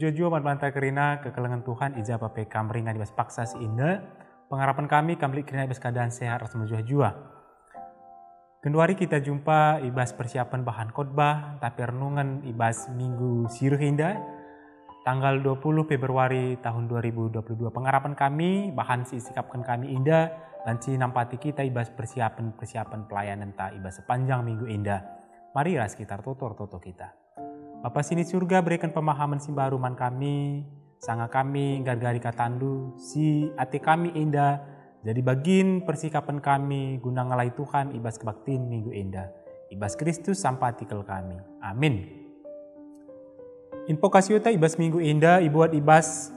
Jujur mantap kerina kekelengan Tuhan ijabah pekam ringan ibas paksa si indah. Pengharapan kami beli kerina ibas keadaan sehat rasa jua. Kedua hari kita jumpa ibas persiapan bahan khotbah tapi renungan ibas minggu siruh indah tanggal 20 Februari tahun 2022. Pengharapan kami bahan si sikapkan kami indah dan si nampati kita ibas persiapan pelayanan ta ibas sepanjang minggu indah. Mari ras kita toto kita. Bapa sini surga berikan pemahaman si baru man kami, sanga kami gargari katandu, si ate kami indah, jadi bagin persikapan kami guna ngalai Tuhan ibas kebaktin minggu indah. Ibas Kristus sampai artikel kami. Amin. Info kasiuta ibas minggu indah ibuat ibas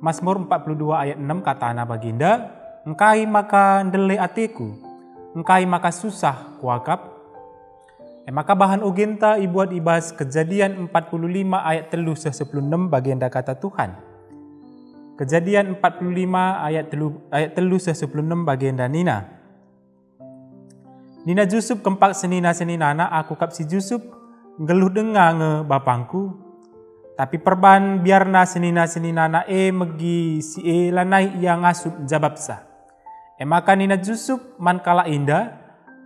Mazmur 42 ayat 6 kata ana baginda, engkai maka ndele atiku, engkai maka susah kuakap. Maka bahan ugenta ibuat ibas Kejadian 45 ayat 3-16 baginda kata Tuhan. Kejadian 45 ayat 3-16 baginda Nina. Nina Jusuf kempak senina-seninana aku kap si Jusuf ngeluh dengar nge bapangku. Tapi perban biarna senina-seninana megi si lanai yang ngasup jababsa. Maka Nina Jusuf man kala indah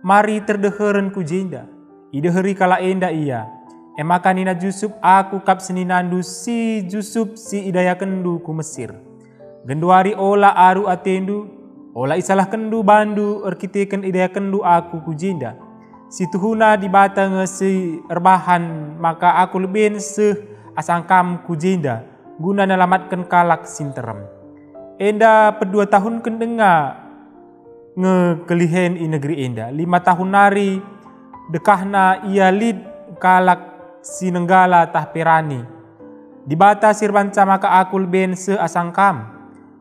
mari terdeheren ku jenda. Ide hari kala enda iya. Maka Nina Jusuf aku kap seninandu si Jusuf si idaya kendu ku Mesir. Genduari ola aru atendu, ola isalah kendu bandu erkiteken idaya kendu aku ku jinda. Si tuhuna dibata si erbahan maka aku lebih seh asangkam ku jinda guna nalamatkan kalak sinterem. Enda pedua tahun kendenga ngekelihen i negeri enda. 5 tahun nari dekahna ia lid kalak sinenggala tah perani. Dibata sirbanca maka akul ben seasang kam.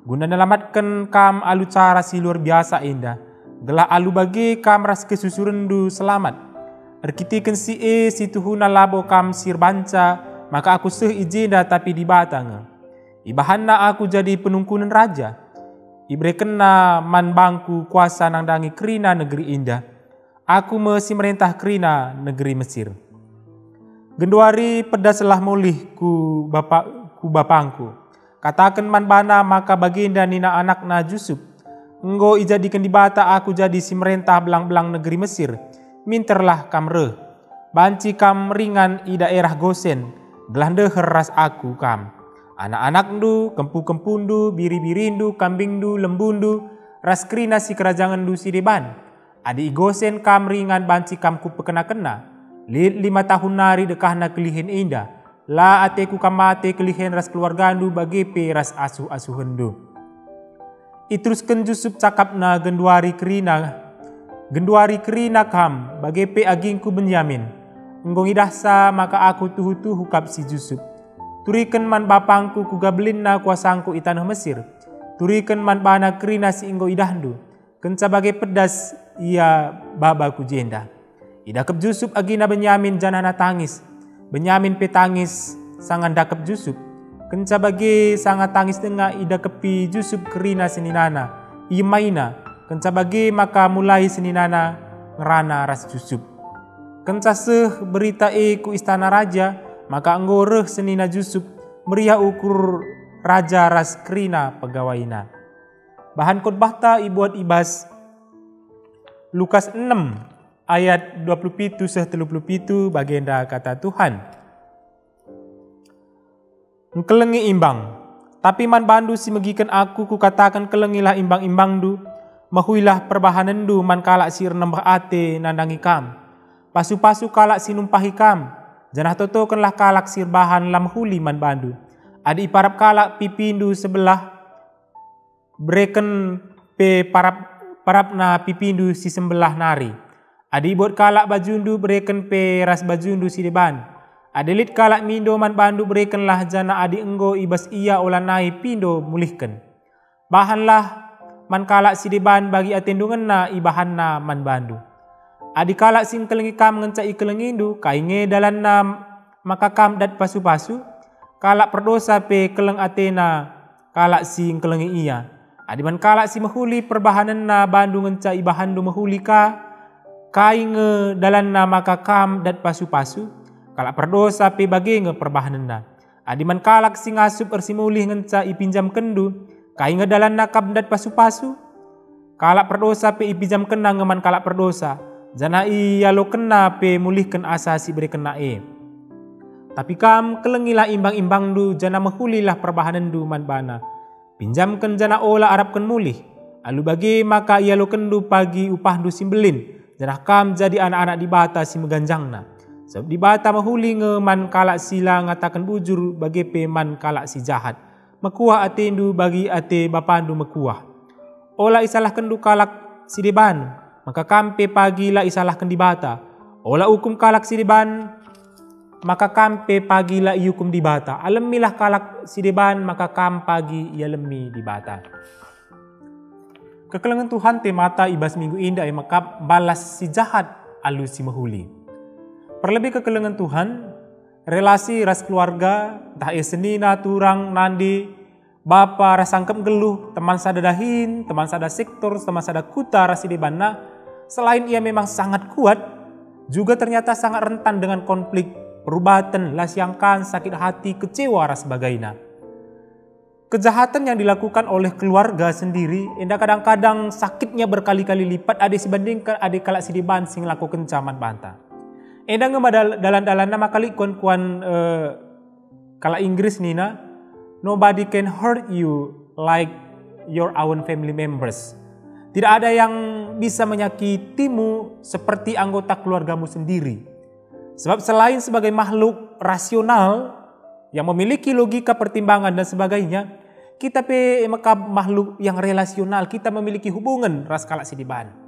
Guna nelamatkan kam alu cara si luar biasa indah. Gelah alu bagi kam ras kesusurendu selamat. Erkitiken si si tuhuna labo kam sirbanca maka aku seh ijenda tapi dibata nge. Ibahanna aku jadi penungkunan raja. Ibrekena man bangku kuasa nangdangi kerina negeri indah. Aku mesti merintah kerina negeri Mesir. Genduari pedaslah mulih ku bapangku. Katakan man bana maka baginda nina anak na Jusuf. Enggo ijadikan dibata aku jadi si merintah belang-belang negeri Mesir. Minterlah kam reh. Banci kam ringan i daerah Gosen. Gelande heras aku kam. Anak-anak ndu, kempu-kempundu, biri-birindu, kambingdu, lembundu. Ras kerina si kerajaan du si deban. Adi Gosen kam ringan banci kam ku pekena-kena. 5 tahun nari dekahna kelihin indah. La ateku kamate kelihin ras keluargandu bagepe ras asuh-asuhendu. Itrusken Jusuf cakapna genduari kerina kam bagepe agingku Benyamin. Enggong idahsa maka aku tuhu-tuhu kap si Jusuf. Turiken man bapangku ku gabelinna kuasangku i tanah Mesir. Turiken man bana kerina si enggo idahdu. Kenca bagai pedas ia babaku jenda. Idakep Jusuf agina Benyamin janana tangis. Benyamin petangis sangat dakep Jusuf. Kenca bagi sangat tangis tengah idakepi Jusuf kerina seninana. Imaina. Kenca bagi maka mulai seninana ngerana ras Jusuf. Kenca seh berita ku istana raja. Maka anggoreh senina Jusuf meriah ukur raja ras kerina pegawaiina. Bahan khotbah ta ibuat ibas Lukas 6 ayat 27-37 baginda kata Tuhan. Kelengi imbang, tapi man bandu si megikan aku ku katakan kelengilah imbang-imbangdu, mahuilah perbahanendu man kalak sir nembah ate nandangi kam. Pasu-pasu kalak si numpahi kam, janah totokanlah kalak sir bahan lam huli man bandu. Adi parap kalak pipindu sebelah, breken pe parapna pipindu si sembelah nari. Adi buat kalak bajundu breken pe ras bajundu si deban. Adelit kalak mindo man bandu brekenlah jana adi enggo ibas ia olanai pindo mulihken. Bahanlah man kalak si deban bagi atendungan na ibahanna man bandu. Adi kalak sing kelengi kam ngencai kelengindu kainge dalan na maka kam dat pasu-pasu. Kalak perdosa pe keleng atena kalak sing kelengi iya. Adiman kalak si mahuli perbahanan na bandu ngenca ibahandu mahuli ka kainge dalan na maka kam dat pasu-pasu. Kalak perdosa pe bagi nge perbahanan na. Adiman kalak si ngasup ersi mulih ngenca ipinjam kendu, kai ngedalan nakab dat pasu-pasu. Kalak perdosa pe ipinjam kena ngeman kalak perdosa, jana iya lo kena pe mulihkan asa si beri kena e. Tapi kam kelengilah imbang-imbang du, jana mehulilah perbahanan du man bana. Pinjamkan jana ola arapkan mulih, alu bagi maka ia lo kendu pagi upah du simbelin, jana kam jadi anak-anak di bata si meganjangna. Sebab di bata mahuli ngeman kalak sila ngatakan bujur bagi peman kalak si jahat. Mekuah atendu bagi ate bapandu mekuah. Ola isalah kendu kalak si deban, maka kampe pagi la isalah kendi bata. Ola hukum kalak si deban, maka kampe pagi la iukum di bata. Alemilah kalak si deban, maka kam pagi ia lemi di bata. Kekelengan Tuhan te mata ibas minggu indah maka balas si jahat alu si mahuli. Perlebih kekelengan Tuhan, relasi ras keluarga, entah senina, turang, nandi, bapa, rasangkep geluh, teman sadadahin, teman sada sektor, teman sada kuta, rasi debana, selain ia memang sangat kuat, juga ternyata sangat rentan dengan konflik, perubatan, lasyangkan, sakit hati, kecewa, ras sebagainya. Kejahatan yang dilakukan oleh keluarga sendiri, indah kadang-kadang sakitnya berkali-kali lipat ada dibandingkan ada kalak sidiban sing lakukan caman banta. Indah dalan-dalan nama kali kuan-kuan kala Inggris nina, nobody can hurt you like your own family members. Tidak ada yang bisa menyakitimu seperti anggota keluargamu sendiri. Sebab selain sebagai makhluk rasional yang memiliki logika pertimbangan dan sebagainya, kita makhluk yang relasional, kita memiliki hubungan ras kalak sidiban.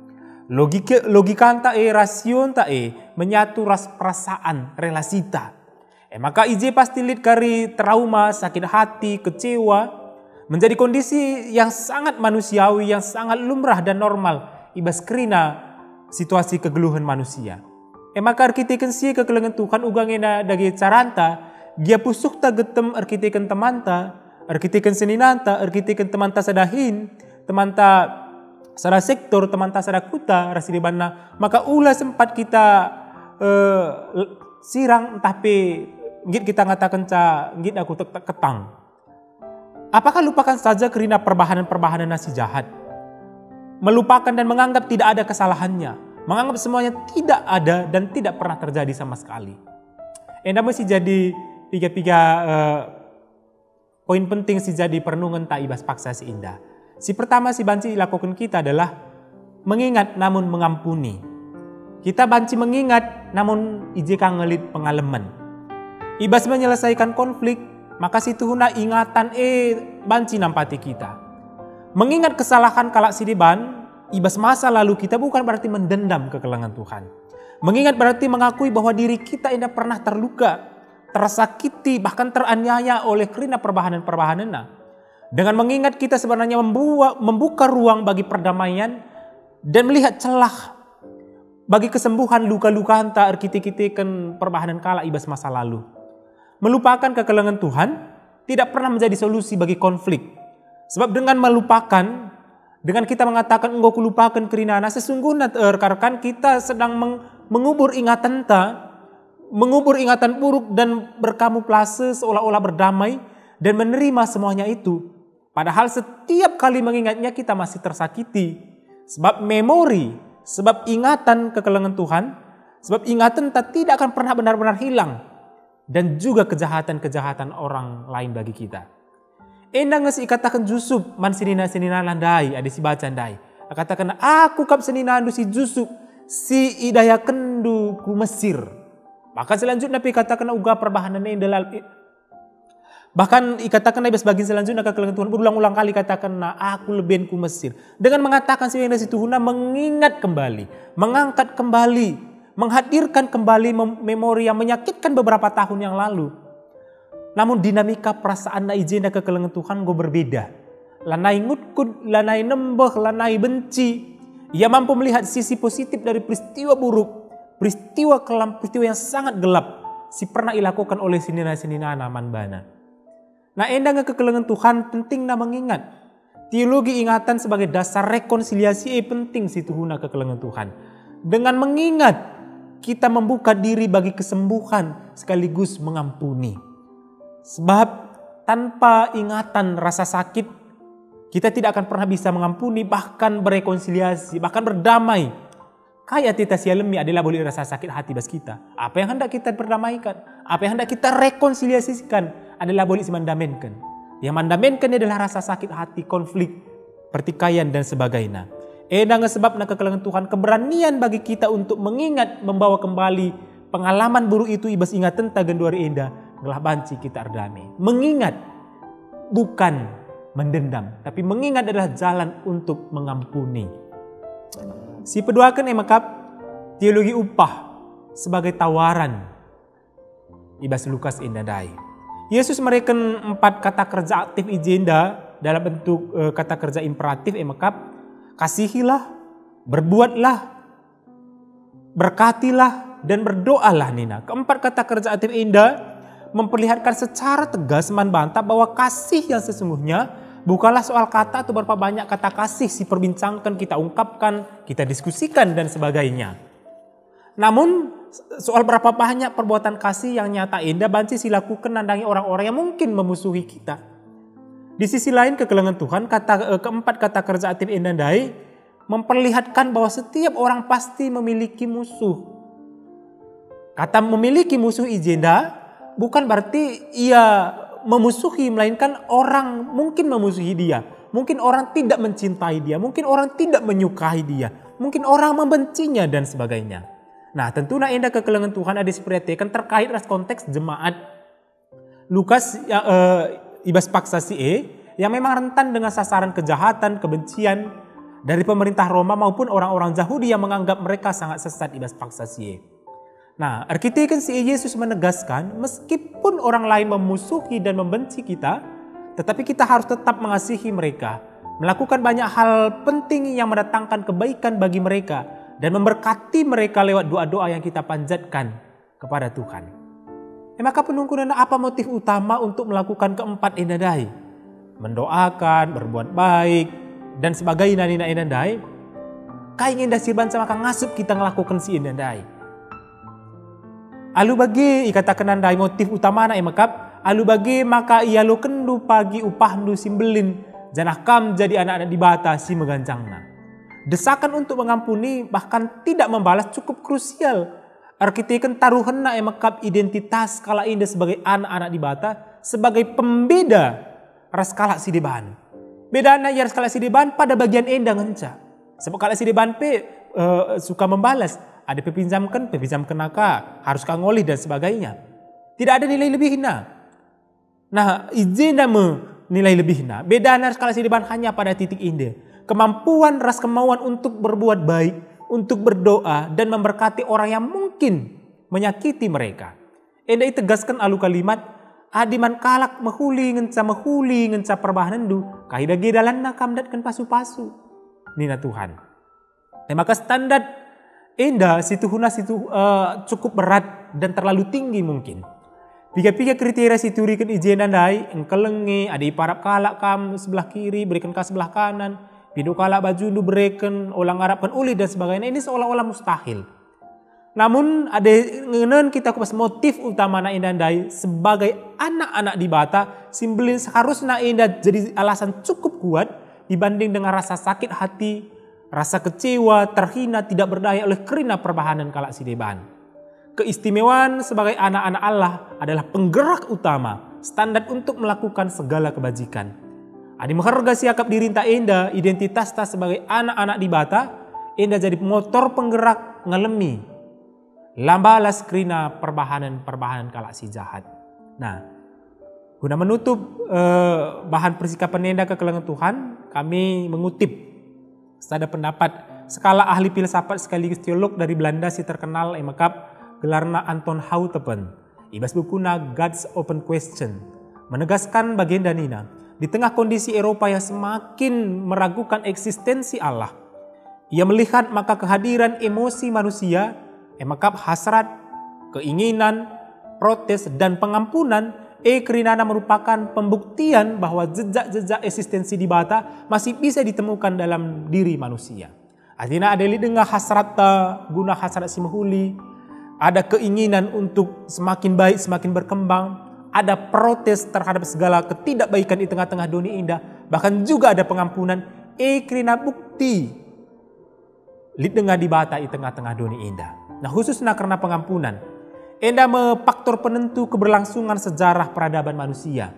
Logika tae rasion tae menyatu ras perasaan relasita. Maka ije pasti lid kari trauma, sakit hati, kecewa menjadi kondisi yang sangat manusiawi, yang sangat lumrah dan normal ibas kerina situasi kegeluhan manusia. Maka arkiteken si kekelengan Tuhan ugangena dagi caranta dia pusuk ta getem arkiteken temanta, arkiteken seninanta, arkiteken temanta sadahin, temanta sada sektor, temanta sada kuta rasidibana, maka ulah sempat kita sirang tapi ngit kita ngatakan ca ngit aku ketang. Apakah lupakan saja kerina perbahanan-perbahanan nasi jahat? Melupakan dan menganggap tidak ada kesalahannya, menganggap semuanya tidak ada dan tidak pernah terjadi sama sekali. Masih jadi tiga poin penting si jadi perenungan tak ibas paksa si indah. Si pertama si banci dilakukan kita adalah mengingat namun mengampuni. Kita banci mengingat namun ijeka ngelit pengalaman. Ibas menyelesaikan konflik, maka si tuhuna ingatan banci nampati kita. Mengingat kesalahan kalak sidiban, ibas masa lalu kita bukan berarti mendendam kekelengan Tuhan. Mengingat berarti mengakui bahwa diri kita indah pernah terluka, tersakiti, bahkan teraniaya oleh kerina perbahanan-perbahanan. Dengan mengingat kita sebenarnya membuka ruang bagi perdamaian dan melihat celah bagi kesembuhan luka-luka anta arkitikekan perbahanan kala ibas masa lalu. Melupakan kekelengan Tuhan tidak pernah menjadi solusi bagi konflik. Sebab dengan melupakan, dengan kita mengatakan engkau kulupakan kerinana, sesungguhnya rekan-rekan kita sedang mengubur ingatan mengubur ingatan buruk dan berkamuflase seolah-olah berdamai dan menerima semuanya itu. Padahal setiap kali mengingatnya kita masih tersakiti. Sebab memori, sebab ingatan kekelengan Tuhan, sebab ingatan tidak akan pernah benar-benar hilang. Dan juga kejahatan-kejahatan orang lain bagi kita. Endang ngesi katakan Yusuf man senina landai, ada si baca ndai. Katakan aku kap senina andu si Yusuf, si idaya kendu ku Mesir. Maka selanjutnya katakan uga perbahanan indalal. Bahkan ikatakan ibas bagian selanjutnya kekelengan Tuhan berulang-ulang kali katakan aku lebih ku Mesir. Dengan mengatakan si yang Tuhuna mengingat kembali, mengangkat kembali, menghadirkan kembali memori yang menyakitkan beberapa tahun yang lalu. Namun dinamika perasaan na ijena kekelengan Tuhan gue berbeda. Lanai ngutkud, lanai nembeh, lanai benci. Ia mampu melihat sisi positif dari peristiwa buruk, peristiwa kelam, peristiwa yang sangat gelap. Si pernah dilakukan oleh sinina-sinina aman bana. Nah endang kekelengan Tuhan penting na mengingat. Teologi ingatan sebagai dasar rekonsiliasi penting si Tuhuna kekelengan Tuhan. Dengan mengingat kita membuka diri bagi kesembuhan sekaligus mengampuni. Sebab tanpa ingatan rasa sakit, kita tidak akan pernah bisa mengampuni, bahkan berrekonsiliasi, bahkan berdamai. Kayak tita sialemi adalah boleh rasa sakit hati bas kita. Apa yang hendak kita berdamaikan, apa yang hendak kita rekonsiliasikan adalah boleh mandamenkan. Yang mandamenkan adalah rasa sakit hati, konflik, pertikaian dan sebagainya. Dengan sebab kekelangan Tuhan, keberanian bagi kita untuk mengingat, membawa kembali pengalaman buruk itu ibas ingatan tagenduari enda, ngelah banci kita erdamai. Mengingat bukan mendendam, tapi mengingat adalah jalan untuk mengampuni. Si peduakan emakap teologi upah sebagai tawaran ibas Lukas indadai. Yesus mereken 4 kata kerja aktif ijenda dalam bentuk kata kerja imperatif emakap. Kasihilah, berbuatlah, berkatilah, dan berdoalah nina. Keempat kata kerja aktif indah memperlihatkan secara tegas membantah bahwa kasih yang sesungguhnya bukanlah soal kata atau berapa banyak kata kasih si perbincangkan, kita ungkapkan, kita diskusikan dan sebagainya. Namun soal berapa banyak perbuatan kasih yang nyata indah banci silakukan nandangi orang-orang yang mungkin memusuhi kita. Di sisi lain kekelangan Tuhan, keempat kata kerja aktif indandai memperlihatkan bahwa setiap orang pasti memiliki musuh. Kata memiliki musuh ijenda bukan berarti ia memusuhi, melainkan orang mungkin memusuhi dia. Mungkin orang tidak mencintai dia, mungkin orang tidak menyukai dia, mungkin orang membencinya dan sebagainya. Nah tentunya indah kekelangan Tuhan ada diperhatikan terkait ras konteks jemaat Lukas ibas paksa si yang memang rentan dengan sasaran kejahatan, kebencian dari pemerintah Roma maupun orang-orang Yahudi yang menganggap mereka sangat sesat ibas paksa si. Nah, arkiteken si Yesus menegaskan meskipun orang lain memusuhi dan membenci kita, tetapi kita harus tetap mengasihi mereka, melakukan banyak hal penting yang mendatangkan kebaikan bagi mereka dan memberkati mereka lewat doa-doa yang kita panjatkan kepada Tuhan. Maka penungkunan apa motif utama untuk melakukan keempat indadai? Mendoakan, berbuat baik, dan sebagainya nina indadai. Kain indah sirban sama kang ngasup kita ngelakukan si indadai. Alu bagi ikatakan andai motif utama na emakap. Alu bagi maka ia lo kendu pagi upah ndu simbelin. Janah kam jadi anak-anak dibata si megancangna. Desakan untuk mengampuni bahkan tidak membalas cukup krusial. Arkiteken taruhan na emakap identitas kala indah sebagai anak-anak dibata sebagai pembeda ras kala si deban. Beda na ya ras kala si deban pada bagian endah ngenca. Sebab kala si deban suka membalas. Ada pepinjamkan naka, harus kangolih dan sebagainya. Tidak ada nilai lebihna. Nah izin nilai lebihna. Beda na ras kala si deban hanya pada titik indah. Kemampuan ras kemauan untuk berbuat baik, untuk berdoa dan memberkati orang yang mungkin menyakiti mereka. Endai tegaskan alu kalimat adiman kalak mahuli ngenca perbahanan du kahida gedalan na kamdatkan pasu-pasu nina Tuhan. Maka standar enda situ cukup berat dan terlalu tinggi mungkin. Tiga-tiga kriteria situ rikan ijen andai engkelenge ada iparap kalak kam sebelah kiri berikan ke sebelah kanan. Pidu kalak baju lu bereken, ulang arapkan uli dan sebagainya. Ini seolah-olah mustahil. Namun ada ngenen kita kupas motif utama na indandai sebagai anak-anak dibata. Simbelin seharusnya indah jadi alasan cukup kuat dibanding dengan rasa sakit hati, rasa kecewa, terhina, tidak berdaya oleh kerina perbahanan kalak si deban. Keistimewaan sebagai anak-anak Allah adalah penggerak utama, standar untuk melakukan segala kebajikan. Adi mengharga siakap dirinta enda identitas ta sebagai anak-anak dibata, enda jadi motor penggerak ngelemi. Lambalas krina perbahanan kalak si jahat. Nah, guna menutup bahan persikapan enda kekelangan Tuhan, kami mengutip sada pendapat skala ahli filsafat sekaligus teolog dari Belanda si terkenal emakap gelarna Anton Houtepen. Ibas bukuna God's Open Question menegaskan bagian danina. Di tengah kondisi Eropa yang semakin meragukan eksistensi Allah, ia melihat maka kehadiran emosi manusia, emakap hasrat, keinginan, protes, dan pengampunan, kerinana merupakan pembuktian bahwa jejak-jejak eksistensi di bata masih bisa ditemukan dalam diri manusia. Artinya ada dengan hasrat guna hasrat simhuli, ada keinginan untuk semakin baik, semakin berkembang, ada protes terhadap segala ketidakbaikan di tengah-tengah dunia indah, bahkan juga ada pengampunan, kerina bukti lit dengar dibata di tengah-tengah dunia indah. Nah khususnya karena pengampunan, enda faktor penentu keberlangsungan sejarah peradaban manusia.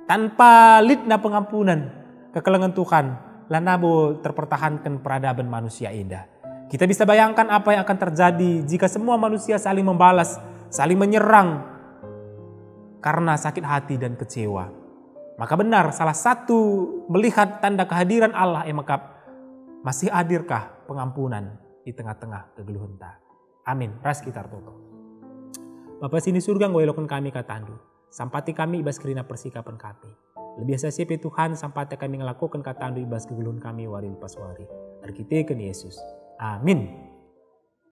Tanpa litna pengampunan, kekelengan Tuhan, lanabo terpertahankan peradaban manusia indah. Kita bisa bayangkan apa yang akan terjadi jika semua manusia saling membalas, saling menyerang karena sakit hati dan kecewa. Maka benar salah satu melihat tanda kehadiran Allah masih hadirkah pengampunan di tengah-tengah kegeluhan ta. Amin. Ras kita toto. Bapa sini surga ngoelokon kami katandu. Sampati kami ibas kerina persikapan kami. Lebih sasipe Tuhan sampati kami ngelakukan katandu ibas kegeluhan kami waril paswari. Arkiteken Yesus. Amin.